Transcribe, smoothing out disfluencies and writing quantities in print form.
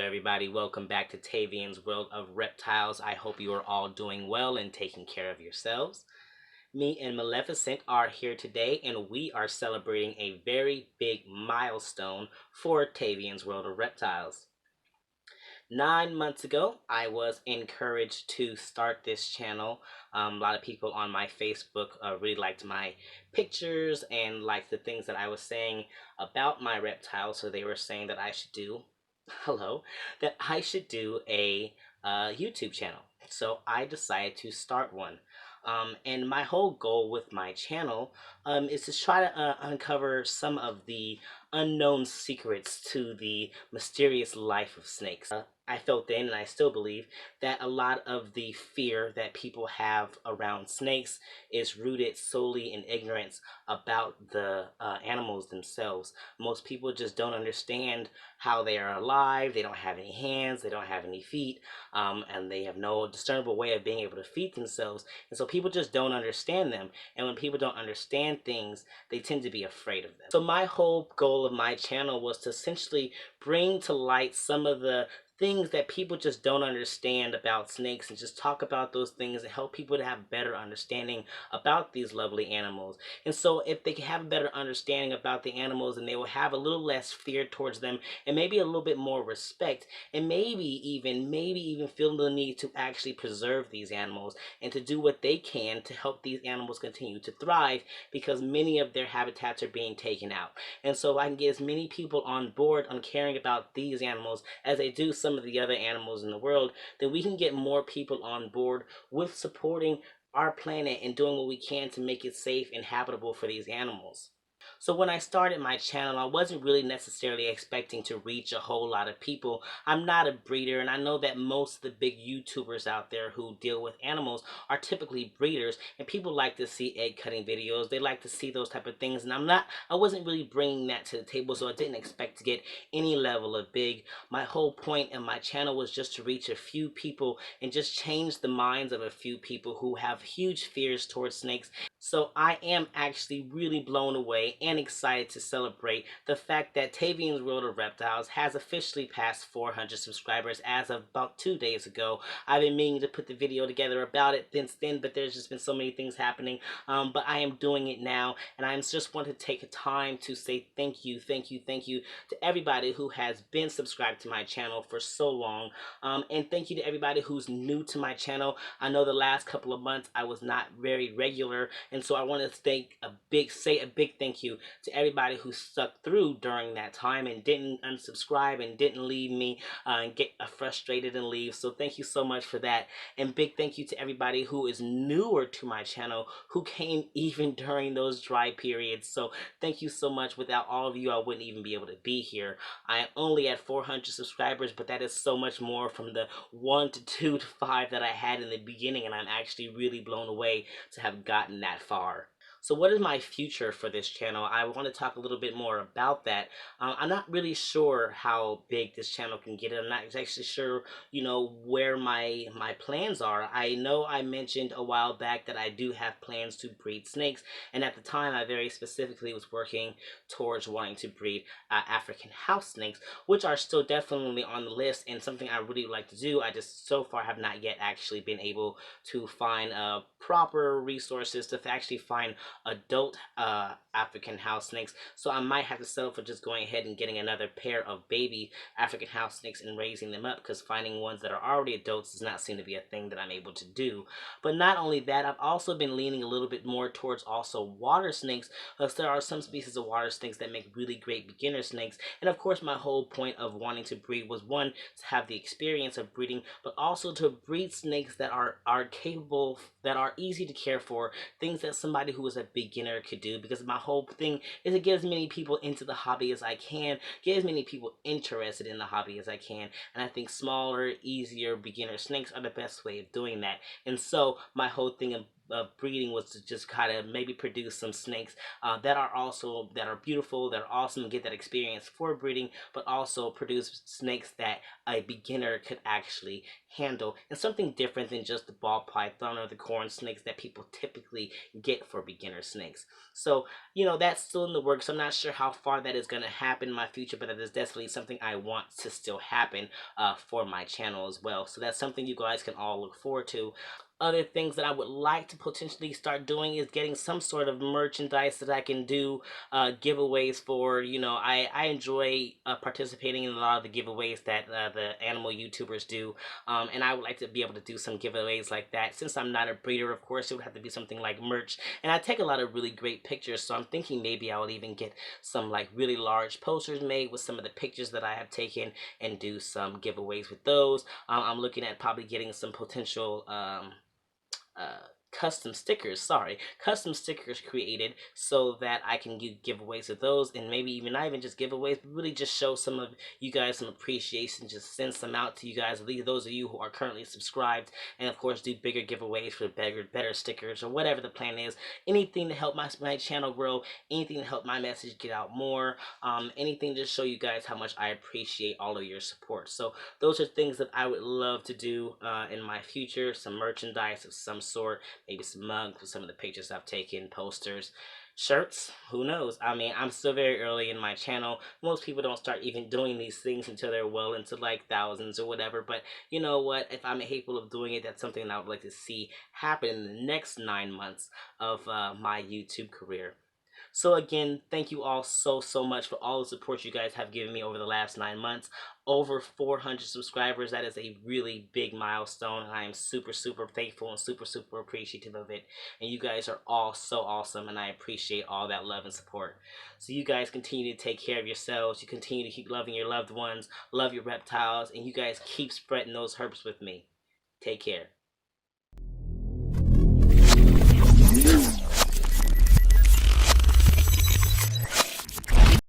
there, everybody. Welcome back to Tavian's World of Reptiles. I hope you are all doing well and taking care of yourselves. Me and Maleficent are here today, and we are celebrating a very big milestone for Tavian's World of Reptiles. 9 months ago, I was encouraged to start this channel. A lot of people on my Facebook really liked my pictures and liked the things that I was saying about my reptiles, so they were saying that I should do hello, that I should do a YouTube channel. So I decided to start one. And my whole goal with my channel is to try to uncover some of the unknown secrets to the mysterious life of snakes. I felt then, and I still believe, that a lot of the fear that people have around snakes is rooted solely in ignorance about the animals themselves. Most people just don't understand how they are alive. They don't have any hands, they don't have any feet, and they have no discernible way of being able to feed themselves. And so people just don't understand them. And when people don't understand things, they tend to be afraid of them. So my whole goal of my channel was to essentially bring to light some of the things that people just don't understand about snakes, and just talk about those things and help people to have better understanding about these lovely animals. And so if they can have a better understanding about the animals, and they will have a little less fear towards them, and maybe a little bit more respect, and maybe even feel the need to actually preserve these animals and to do what they can to help these animals continue to thrive, because many of their habitats are being taken out. And so if I can get as many people on board on caring about these animals as they do some of the other animals in the world, then we can get more people on board with supporting our planet and doing what we can to make it safe and habitable for these animals. So when I started my channel, I wasn't really necessarily expecting to reach a whole lot of people. I'm not a breeder, and I know that most of the big YouTubers out there who deal with animals are typically breeders, and people like to see egg cutting videos. They like to see those type of things, and I wasn't really bringing that to the table, so I didn't expect to get any level of big. My whole point in my channel was just to reach a few people and just change the minds of a few people who have huge fears towards snakes. So I am actually really blown away and excited to celebrate the fact that Tavian's World of Reptiles has officially passed 400 subscribers as of about 2 days ago. I've been meaning to put the video together about it since then, but there's just been so many things happening. But I am doing it now, and I just want to take a time to say thank you to everybody who has been subscribed to my channel for so long. And thank you to everybody who's new to my channel. I know the last couple of months I was not very regular, and so I want to say a big thank you to everybody who stuck through during that time and didn't unsubscribe and didn't leave me and get frustrated and leave. So thank you so much for that. And big thank you to everybody who is newer to my channel, who came even during those dry periods. So thank you so much. Without all of you, I wouldn't even be able to be here. I am only at 400 subscribers, but that is so much more from the 1 to 2 to 5 that I had in the beginning, and I'm actually really blown away to have gotten that far. So what is my future for this channel? I want to talk a little bit more about that. I'm not really sure how big this channel can get. I'm not actually sure, where my plans are. I know I mentioned a while back that I do have plans to breed snakes, and at the time I very specifically was working towards wanting to breed African house snakes, which are still definitely on the list and something I really would like to do. I just so far have not yet actually been able to find proper resources to actually find adult African house snakes. So I might have to settle for just going ahead and getting another pair of baby African house snakes and raising them up, because finding ones that are already adults does not seem to be a thing that I'm able to do. But not only that, I've also been leaning a little bit more towards also water snakes, because there are some species of water snakes that make really great beginner snakes. And of course, my whole point of wanting to breed was, one, to have the experience of breeding, but also to breed snakes that are capable, that are easy to care for, things that somebody who is a beginner could do. Because my whole thing is to get as many people into the hobby as I can, get as many people interested in the hobby as I can, and I think smaller, easier beginner snakes are the best way of doing that. And so my whole thing breeding was to just kind of maybe produce some snakes that are beautiful, that are awesome, and get that experience for breeding, but also produce snakes that a beginner could actually handle, and something different than just the ball python or the corn snakes that people typically get for beginner snakes. So, that's still in the works. I'm not sure how far that is going to happen in my future, but that is definitely something I want to still happen for my channel as well. So that's something you guys can all look forward to. Other things that I would like to potentially start doing is getting some sort of merchandise that I can do giveaways for. I enjoy participating in a lot of the giveaways that the animal YouTubers do, and I would like to be able to do some giveaways like that. Since I'm not a breeder, of course, it would have to be something like merch, and I take a lot of really great pictures, so I'm thinking maybe I will even get some like really large posters made with some of the pictures that I have taken and do some giveaways with those. I'm looking at probably getting some potential uh, custom stickers created so that I can give giveaways of those, and maybe even not even just giveaways, but really just show some of you guys some appreciation, just send some out to you guys, at least those of you who are currently subscribed, and of course do bigger giveaways for better stickers or whatever the plan is. Anything to help my channel grow, anything to help my message get out more, anything to show you guys how much I appreciate all of your support. So those are things that I would love to do in my future. Some merchandise of some sort, maybe some mugs with some of the pictures I've taken, posters, shirts, who knows. I mean, I'm still very early in my channel. Most people don't start even doing these things until they're well into like thousands or whatever, but you know what, if I'm capable of doing it, that's something I would like to see happen in the next 9 months of my YouTube career. So again, thank you all so much for all the support you guys have given me over the last 9 months. Over 400 subscribers. That is a really big milestone, and I am super thankful and super appreciative of it. And you guys are all so awesome, and I appreciate all that love and support. So you guys continue to take care of yourselves. You continue to keep loving your loved ones, love your reptiles, and you guys keep spreading those herbs with me. Take care.